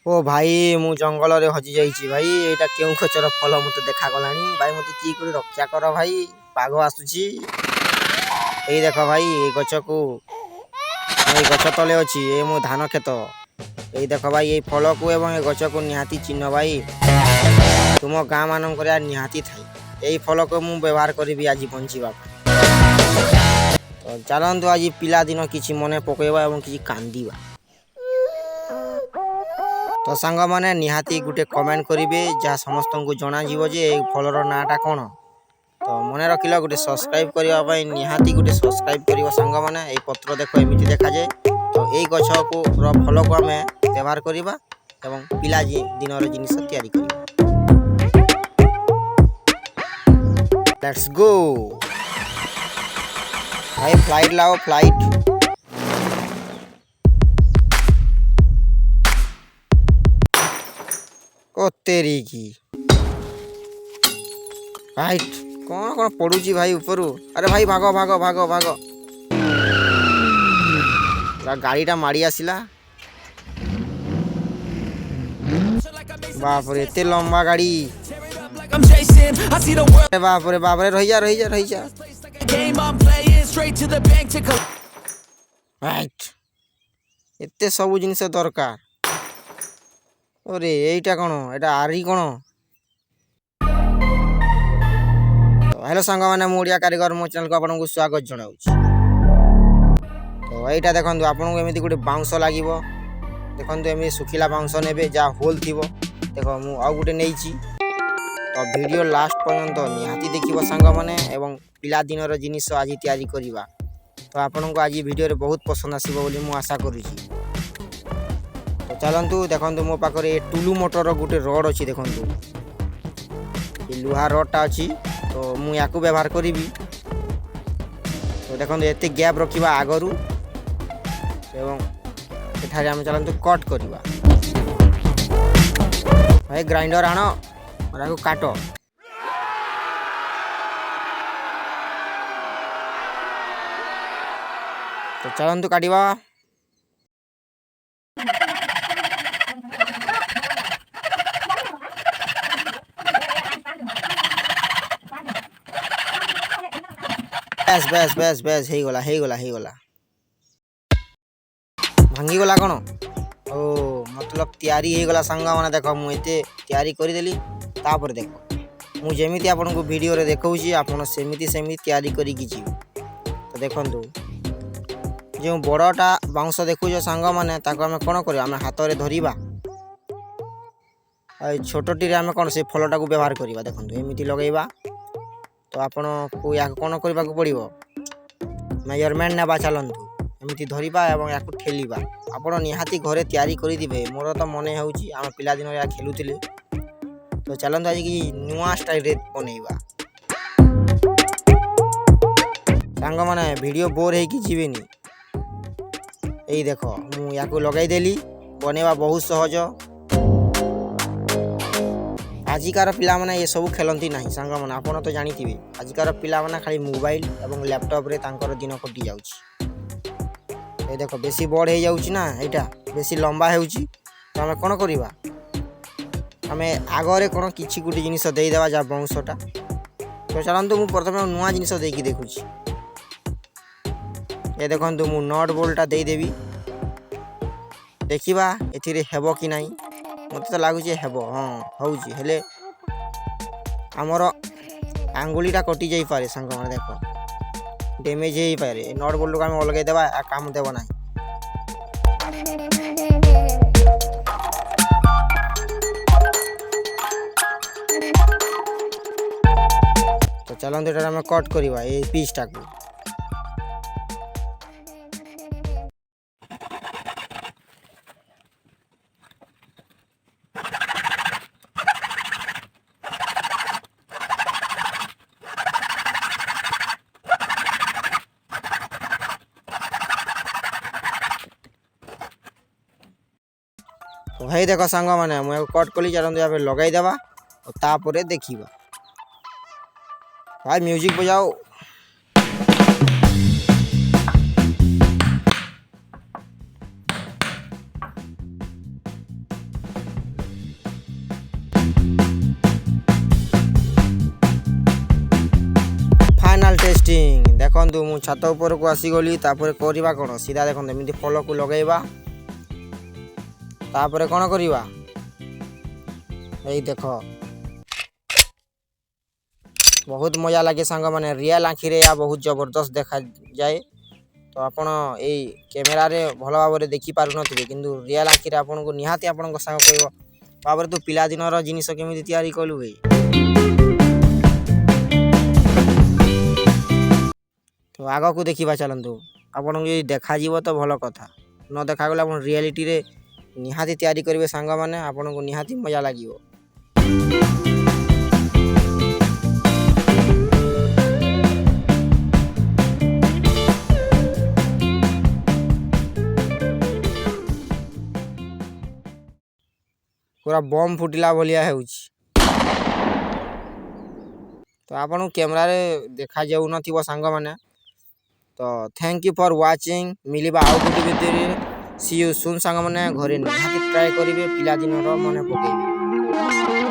ओ भाई मु जंगल रे हजि जाइछि भाई एटा केउ खचर फल मते देखा गलानी भाई मते की करी रक्षा कर भाई पाग आसुछि एई देखो भाई ए गछ को ए गछ तले अछि ए मो धान खेत एई देखो भाई ए फल को एवं ए गछ को निहाती चिन्ह भाई तुम गाँ मान करे निहाती थाई एई फल को मु व्यवहार करबी आज बंचीबा तो चलंतु आज पिला दिन किछि मने पकेबा एवं किछि कांदीबा तो सांग माने निहाती गुटे कमेंट करिवे जहाँ समस्त को जना जीवो जे ए फलर नाटा कोन तो मने रखिला गुटे सब्सक्राइब करिवा पई निहाती गुटे सब्सक्राइब करिवा सांग माने ए पत्र देखो एमिति देखा जाय तो ए गछ को र फल को हमें व्यवहार करिवा एवं पिला दिन रो जिनिस तयारी करिवा लेट्स गो भाई फ्लाइट लाओ फ्लाइट ओ तेरी की भाई कौन कौन पड़ुची भाई ऊपर अरे भाई भागो भागो भागो भागो गाड़ी टा माड़ी आसिला बाप रे एते लंबा गाड़ी बाप रे रही जा राइट एते सब जिनिस दरकार अरे एटा कौन एटा आरी कौन हेलो सांग मैंने ओडिया कारीगर मो चैनल को आपको स्वागत जनाऊँ तो यहीटा देखो आपको एमती गोटे बाउंस लगे देखो एम सुखिला बाउंस ने जहाँ होल थी देखो मु आउ गोटे नहीं तो वीडियो लास्ट पर्यंत निहाती देखिए सांग मैंने एवं पिला दिन जिनिस आज तैयारी करवा तो आपको आज वीडियो बहुत पसंद आसो मु आशा करुँची तो चलतु देखो मो पाखे टुलू मोटर गोटे रड अच्छी देखो लुहा रडटा अच्छी तो मु या व्यवहार करी तो देखो एत गैप रखा आगरू एवं एठारे आम चलतु कट करवा भाई ग्राइंडर आण और काट तो चलतु काटिबा बेस बेस बेस हे गला भांगी गला कौन ओ मतलब तैयारी हे गला सांगा माने देखो मु एते तैयारी करि देली तापर देखो मु जेमिति आपन को वीडियो रे देखौची आपन सेमिति तैयारी करि की जी तो देखंतु जो बड़टा बाउंस देखु जो सांगा माने ताको हमें कोन करियो हमें हाथ रे धरिबा आ छोटटी रे हमें कोन से फलटा को व्यवहार करिबा देखंतु एमिति लगेबा तो आपण को या कोन करबा को पड़िबो मेजरमेंट नेबा चलंतु एमिति धरिबा एवं या को ठेलिबा आपण निहाती घरे तैयारी करि दिबे मोर तो मने होउची हम पिला दिन या खेलुतिले तो चलंतु आज की नुवा स्टाइल रे बनेइबा सांग माने वीडियो बोर हे की जीवेनी एई देखो मु या को लगाई देली बनेबा बहुत सहज आजिकार पिला माने ये सब खेलती ना सांग मैंने आपड़ तो जानी आजिकार पिला माने खाली मोबाइल एवं लैपटॉप रे तांकर दिन कटि जाउची ए देखो बेसी बड़ हो जाउची ना एटा बेसी लंबा होउची तो हमें कोन करबा हमें आगरे कोन किछि गुटी जिनिस देई देबा जा बंशटा तो चलंतु मु प्रथमे नुवा जिनिस देकी देखुची ए देखंतु मु नट बोल्टा देई देबी देखिबा एथिरे हेबो कि नाही मत तो लगुच हेब हाँ हूँ हेले आमर आंगुलीटा कटि जाई पारे सांग माने देखो डैमेज हो पारे नट बोल्ट को आम अलगाई देबा काम देव ना तो चलते एटा आम कट करवा ये पीसटा को तो भाई देखो सांग मैंने मुझे कट कली चलते यहाँ लगे देवा और तापर देखा भाई म्यूजिक बजाओ वाचिंग देखंतु मु छात ऊपर को आसी गली तापर करबा कोन सीधा देखंतु एमिति फल को लगेबा तापर कोन करबा एई देखो बहुत मजा लगे सांग माने रियल आखि रे या बहुत जबरदस्त देखा जाए तो आपण एई कैमरा रे भलो भाव रे देखि पारु नथिबे किंतु रियल आखि रे आपण को निहाती आपण को सांग कहबो बाबर तू पिला दिन रो जिनिस केमिति तयारी कलु भाई तो आग को देखा चलतु आपन देखा जीव तो भल कथा न देखा गला आप रियलिटी रे निहाती तैयारी करेंगे सांग मैंने आपन को निहाती मजा लगे पूरा बम फुटिला भलिया है तो आपन कैमरा रे देखा जाऊ न सांग मैंने तो थैंक यू फॉर वाचिंग मिलिबा आउ गुटी भितर सी यू सुन सांग मैंने घरे निहाती ट्राई करेंगे पिला दिन मन पकड़े।